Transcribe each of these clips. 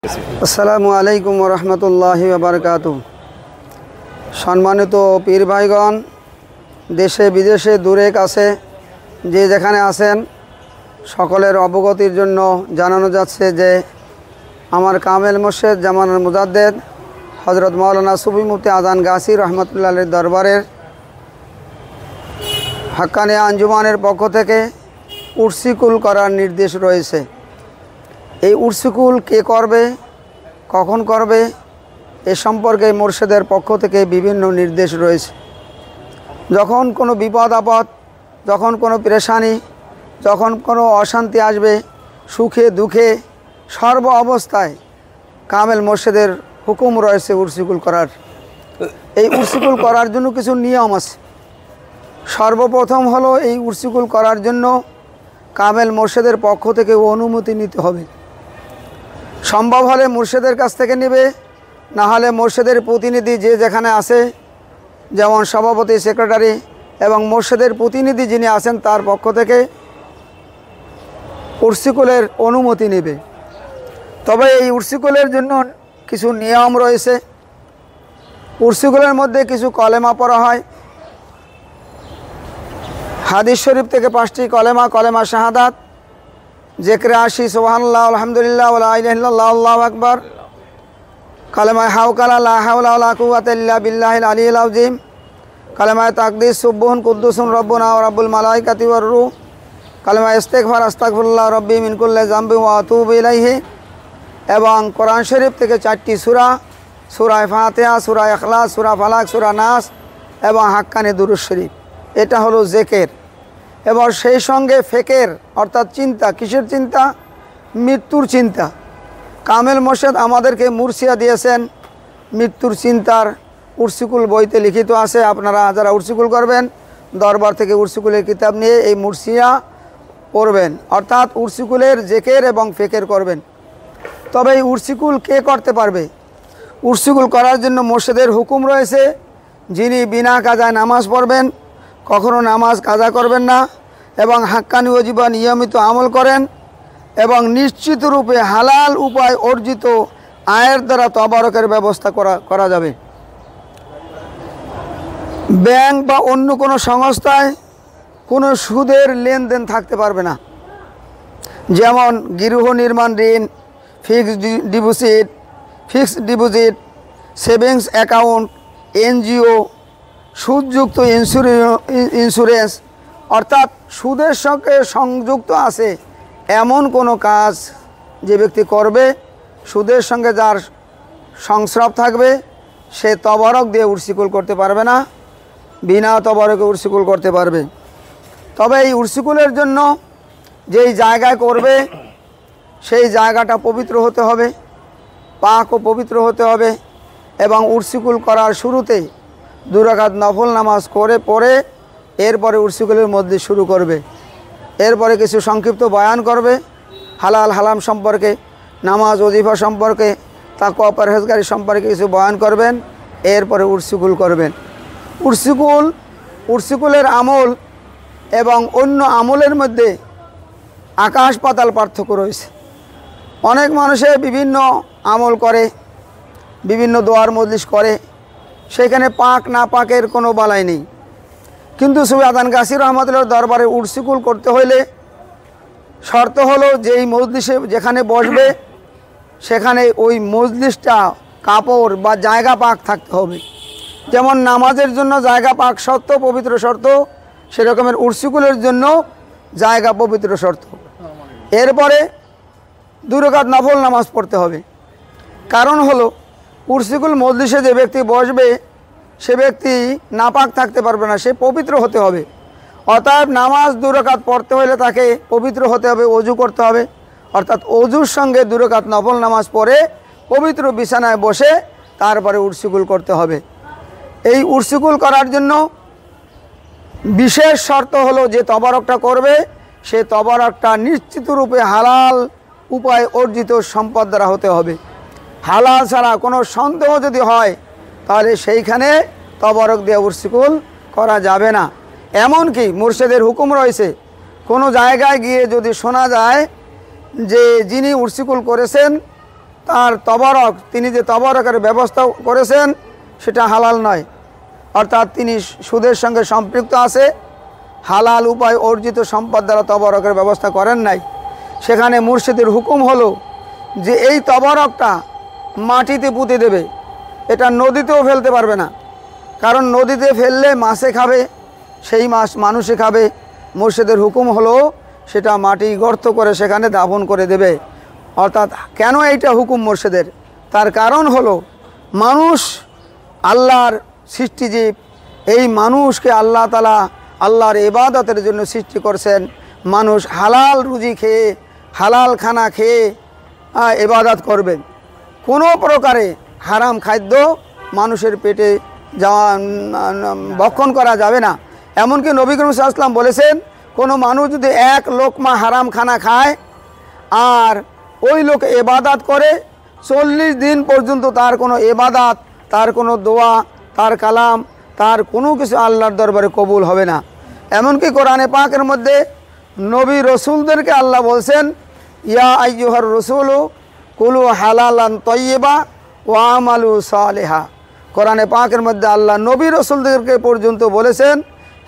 আসসালামু আলাইকুম রহমতুল্লাহি ওয়া বারাকাতুহু। সম্মানিত পীর ভাইগণ, দেশে বিদেশে দূরে কাছে যে যেখানে আছেন, সকলের অবগতির জন্য জানানো যাচ্ছে যে আমার কামেল মুর্শিদ জামানুল মুজাদ্দেদ হযরত মাওলানা সুফি মুফতি আজান গাছি রহমতুল্লাহ আলাইহির দরবারের হাক্কানি আঞ্জুমানের পক্ষ থেকে উর্সিকুল করার নির্দেশ রয়েছে। এই উর্সিকুল কে করবে, কখন করবে, এ সম্পর্কে মুর্শিদের পক্ষ থেকে বিভিন্ন নির্দেশ রয়েছে। যখন কোনো বিপদ আপদ, যখন কোনো পেরেশানি, যখন কোনো অশান্তি আসবে, সুখে দুঃখে সর্ব অবস্থায় কামেল মুর্শিদের হুকুম রয়েছে উর্সিকুল করার। এই উর্সিকুল করার জন্য কিছু নিয়ম আছে। সর্বপ্রথম হলো এই উর্সিকুল করার জন্য কামেল মুর্শিদের পক্ষ থেকে অনুমতি নিতে হবে। সম্ভব হলে মুর্শিদের কাছ থেকে নেবে, না হলে মুর্শিদের প্রতিনিধি যে যেখানে আছে, যেমন সভাপতি, সেক্রেটারি এবং মুর্শিদের প্রতিনিধি যিনি আছেন তার পক্ষ থেকে উর্সিকুলের অনুমতি নেবে। তবে এই উর্সিকুলের জন্য কিছু নিয়ম রয়েছে। উর্সিকুলের মধ্যে কিছু কলেমা পড়া হয়। হাদিস শরীফ থেকে 5টি কলেমা, কলেমা শাহাদাত, জিকরে 80, সুবহানাল্লাহ, আলহামদুলিল্লাহ, ওয়া লা ইলাহা ইল্লাল্লাহ, আল্লাহু আকবার, কালেমা হাওকালা, লা হাওলা ওয়া লা কুওয়াতা ইল্লা বিল্লাহিল আলিয়্যিল আযীম, কালেমা তাকদীস, সুবহুন কুদ্দুসুন রব্বুনা ওয়া রাব্বুল মালাইকাতি ওয়ার রূহ, কালেমা ইস্তিগফার, আস্তাগফিরুল্লাহ রাব্বি মিন কুল্লি যামবি ওয়া আতুবু ইলাইহি, এবং কোরআন শরীফ থেকে 4টি সূরা, সূরা ফাতিহা, সূরা ইখলাস, সূরা ফালাক, সূরা নাস এবং হাক্কানি দুরূদ শরীফ। এটা হলো জিকির। এবং সেই সঙ্গে ফিকির অর্থাৎ চিন্তা। কিসের চিন্তা? মৃত্যুর চিন্তা। কামেল মুর্শিদ আমাদেরকে মুর্শিয়া দিয়েছেন মৃত্যুর চিন্তার। উর্সিকুল বইতে লিখিত আছে। আপনারা যারা উর্সিকুল করবেন, দরবার থেকে উর্সিকুলের কিতাব নিয়ে এই মুর্শিয়া পড়বেন, অর্থাৎ উর্সিকুলের জিকির এবং ফিকির করবেন। তবে এই উর্সিকুল কে করতে পারবে? উর্সিকুল করার জন্য মুর্শিদের হুকুম রয়েছে। যিনি বিনা কাজায় নামাজ পড়বেন, কখনো নামাজ কাজা করবেন না, এবং হাক্কানি ওয়াজিবা নিয়মিত আমল করেন, এবং নিশ্চিত রূপে হালাল উপায় অর্জিত আয়ের দ্বারা তবারকের ব্যবস্থা করা যাবে। ব্যাংক বা অন্য কোনো সংস্থায় কোনো সুদের লেনদেন থাকতে পারবে না। যেমন গৃহ নির্মাণ ঋণ, fixed deposit, savings account, NGO, সুদযুক্ত ইন্স্যুরেন্স, অর্থাৎ সুদের সঙ্গে সংযুক্ত আছে এমন কোনো কাজ যে ব্যক্তি করবে, সুদের সঙ্গে যার সংস্রব থাকবে, সে তবারক দিয়ে উর্সিকুল করতে পারবে না, বিনা তবারকে উর্সিকুল করতে পারবে। তবে এই উর্সিকুলের জন্য যেই জায়গায় করবে সেই জায়গাটা পবিত্র হতে হবে, পাক ও পবিত্র হতে হবে, এবং উর্সিকুল করার শুরুতে 2 রাকাত নফল নামাজ করে পড়ে এরপরে উর্সিকুলের মধ্যে শুরু করবে। এরপরে কিছু সংক্ষিপ্ত বয়ান করবে হালাল হারাম সম্পর্কে, নামাজ ওজিফা সম্পর্কে, তাকওয়া পরহেজগারি সম্পর্কে কিছু বয়ান করবেন। এরপরে উর্সিকুল করবেন। উর্সিকুলের আমল এবং অন্য আমলের মধ্যে আকাশ পাতাল পার্থক্য রয়েছে। অনেক মানুষে বিভিন্ন আমল করে, বিভিন্ন দোয়ার মজলিস করে, সেখানে পাক না পাকের কোনো বালাই নেই। কিন্তু সুফি আজান গাছি রহমতুল্লাহর দরবারে উর্সিকুল করতে হইলে শর্ত হলো যে এই মজলিসে যেখানে বসবে সেখানে ওই মজলিসটা কাপড় বা জায়গা পাক থাকতে হবে। যেমন নামাজের জন্য জায়গা পাক শর্ত, পবিত্র শর্ত, সেরকমের উর্সিকুলের জন্য জায়গা পবিত্র শর্ত। এরপরে 2 রাকাত নফল নামাজ পড়তে হবে। কারণ হলো উর্সিকুল মজলিসে যে ব্যক্তি বসবে সে ব্যক্তি নাপাক থাকতে পারবে না, সে পবিত্র হতে হবে। অতএব নামাজ 2 রাকাত পড়তে হলে তাকে পবিত্র হতে হবে, ওযু করতে হবে। অর্থাৎ ওযুর সঙ্গে 2 রাকাত নফল নামাজ পড়ে পবিত্র বিছানায় বসে তারপরে উর্সিকুল করতে হবে। এই উর্সিকুল করার জন্য বিশেষ শর্ত হলো যে তবারকটা করবে সে তবারকটা নিশ্চিত রূপে হালাল উপায় অর্জিত সম্পদ দ্বারা হতে হবে। হালাল ছাড়া কোনো সন্দেহ যদি হয় তাহলে সেইখানে তবারক দিয়ে উর্সিকুল করা যাবে না। এমনকি মুর্শিদের হুকুম রয়েছে, কোনো জায়গায় গিয়ে যদি শোনা যায় যে যিনি উর্সিকুল করেছেন তার তবারক, তিনি যে তবারকের ব্যবস্থা করেছেন সেটা হালাল নয়, অর্থাৎ তিনি সুদের সঙ্গে সম্পৃক্ত আছে, হালাল উপায় অর্জিত সম্পদ দ্বারা তবারকের ব্যবস্থা করেন নাই। সেখানে মুর্শিদের হুকুম হলো যে এই তবারকটা মাটিতে পুঁতে দেবে, এটা নদীতেও ফেলতে পারবে না, কারণ নদীতে ফেললে মাছে খাবে, সেই মাছ মানুষে খাবে। মুর্শিদের হুকুম হলো সেটা মাটি গর্ত করে সেখানে দাফন করে দেবে। অর্থাৎ কেন এইটা হুকুম মুর্শিদের? তার কারণ হলো মানুষ আল্লাহর সৃষ্টিজীব, এই মানুষকে আল্লাহ তাআলা আল্লাহর ইবাদতের জন্য সৃষ্টি করছেন। মানুষ হালাল রুজি খেয়ে, হালাল খানা খেয়ে ইবাদত করবেন। কোনো প্রকারে হারাম খাদ্য মানুষের পেটে যাওয়া ভক্ষণ করা যাবে না। এমনকি নবী করিম সাল্লাল্লাহু আলাইহি ওয়াসাল্লাম বলেছেন, কোনো মানুষ যদি এক লোকমা হারাম খানা খায় আর ওই লোক ইবাদত করে 40 দিন পর্যন্ত তার কোনো ইবাদত, তার কোনো দোয়া, তার কালাম, তার কোনো কিছু আল্লাহর দরবারে কবুল হবে না। এমনকি কোরআনে পাকের মধ্যে নবী রসুলদেরকে আল্লাহ বলছেন, ইয়া আইয়ুহার রসুলু কুলু হালালান তয়্যিবা ওয়া আমালু সালেহা। কোরআনে পাকের মধ্যে আল্লাহ নবী রসুলদেরকে পর্যন্ত বলেছেন,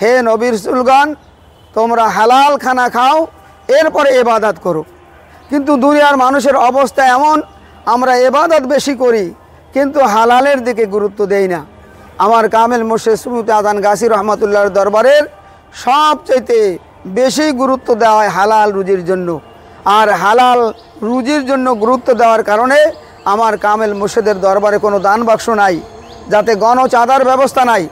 হে নবী রসুলগণ, তোমরা হালাল খানা খাও, এরপরে ইবাদত করো। কিন্তু দুনিয়ার মানুষের অবস্থা এমন, আমরা ইবাদত বেশি করি কিন্তু হালালের দিকে গুরুত্ব দেই না। আমার কামেল মুর্শিদ সুফি আজান গাছি রহমাতুল্লাহর দরবারের সবচাইতে বেশি গুরুত্ব দেওয়া হয় হালাল রুজির জন্য। আর হালাল রুজির জন্য গুরুত্ব দেওয়ার কারণে আমার কামেল মুর্শিদের দরবারে কোনো দান বাক্স নাই, যাতে গণচাঁদার ব্যবস্থা নাই।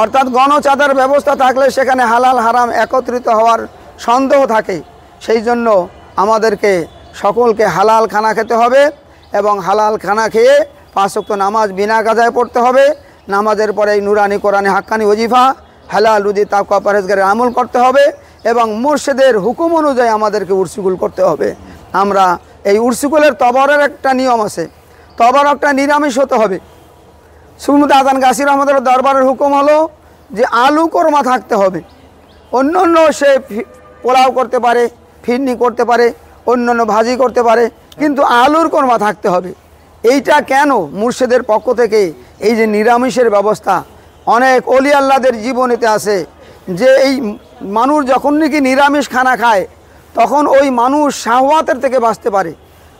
অর্থাৎ গণচাঁদার ব্যবস্থা থাকলে সেখানে হালাল হারাম একত্রিত হওয়ার সন্দেহ থাকে। সেই জন্য আমাদেরকে সকলকে হালাল খানা খেতে হবে এবং হালাল খানা খেয়ে 5 ওয়াক্ত নামাজ বিনা কাজায় পড়তে হবে। নামাজের পরে নুরানি কোরআনি হাক্কানি ওজিফা, হালাল রুজি তাকওয়া পরহেজগারের আমল করতে হবে এবং মুর্শিদের হুকুম অনুযায়ী আমাদেরকে উর্সুগুল করতে হবে। আমরা এই উর্সুগুলের তবরের একটা নিয়ম আছে, তবরকটা নিরামিষ হতে হবে। সুফি আজান গাছি রহমতুল্লাহ দরবারের হুকুম হলো যে আলু কোরমা থাকতে হবে। অন্য অন্য সে পোলাও করতে পারে, ফিরনি করতে পারে, অন্য অন্য ভাজি করতে পারে, কিন্তু আলুর কোরমা থাকতে হবে। এইটা কেন? মুর্শিদের পক্ষ থেকে এই যে নিরামিষের ব্যবস্থা, অনেক অলি আল্লাহদের জীবনীতে আছে যে এই মানুষ যখন নাকি নিরামিষ খানা খায় তখন ওই মানুষ শাহওয়াতের থেকে বাঁচতে পারে।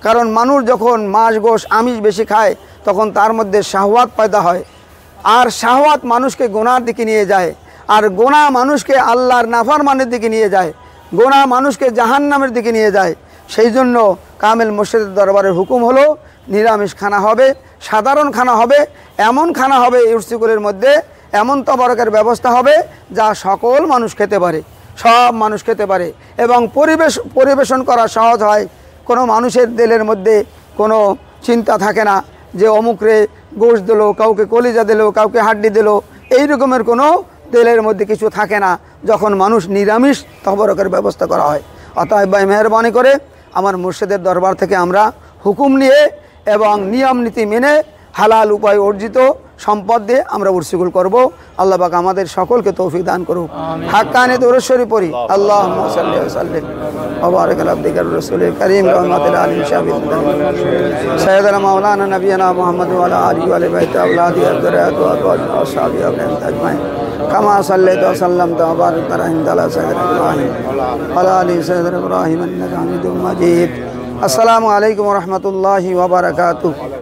কারণ মানুষ যখন মাছ গোশ আমিষ বেশি খায় তখন তার মধ্যে শাহওয়াত পয়দা হয়, আর শাহওয়াত মানুষকে গুনার দিকে নিয়ে যায়, আর গোনা মানুষকে আল্লাহর নাফরমানের দিকে নিয়ে যায়, গোনা মানুষকে জাহান্নামের দিকে নিয়ে যায়। সেই জন্য কামেল মুর্শিদের দরবারের হুকুম হলো নিরামিষ খানা হবে, সাধারণ খানা হবে, এমন খানা হবে উর্সুগুলের মধ্যে, এমন তবরকের ব্যবস্থা হবে যা সকল মানুষ খেতে পারে, সব মানুষ খেতে পারে এবং পরিবেশন করা সহজ হয়। কোনো মানুষের দিলের মধ্যে কোনো চিন্তা থাকে না যে অমুকরে গোশত দিল, কাউকে কলিজা দিল, কাউকে হাড্ডি দিল, এই রকমের কোনো দিলের মধ্যে কিছু থাকে না যখন মানুষ নিরামিষ তবরকের ব্যবস্থা করা হয়। অতএব ভাই মেহরবানি করে আমার মুর্শিদের দরবার থেকে আমরা হুকুম নিয়ে এবং নিয়ম নীতি মেনে হালাল উপায় অর্জিত সম্পদ দিয়ে আমরা উর্সুগুল করব। আল্লাহ পাক আমাদের সকলকে তৌফিক দান করুক। হাক্কানি দুরূদ শরীফ পড়ি। আল্লাহুম্মা সাল্লি ওয়া সাল্লিম ওয়া বারিক আলা আবদিকা রাসূলিল কারীম রহমাতুল আলামিন সাইয়্যিদানা মাওলানা নবিয়ানা মুহাম্মদ ওয়া আলা আলিহি ওয়া বাইতি আওলাদি আযরাত ওয়া আসহাবি আজমাইন কামা সাল্লাইতা ওয়া সাল্লামতা ওয়া বারাকতা আলা সাইয়্যিদিনা ইব্রাহিম ওয়া আলা আলি সাইয়্যিদিনা ইব্রাহিম ইন্নাকা হামিদুম মাজিদ। আসসালামু আলাইকুম ওয়া রাহমাতুল্লাহি ওয়া বারাকাতুহু।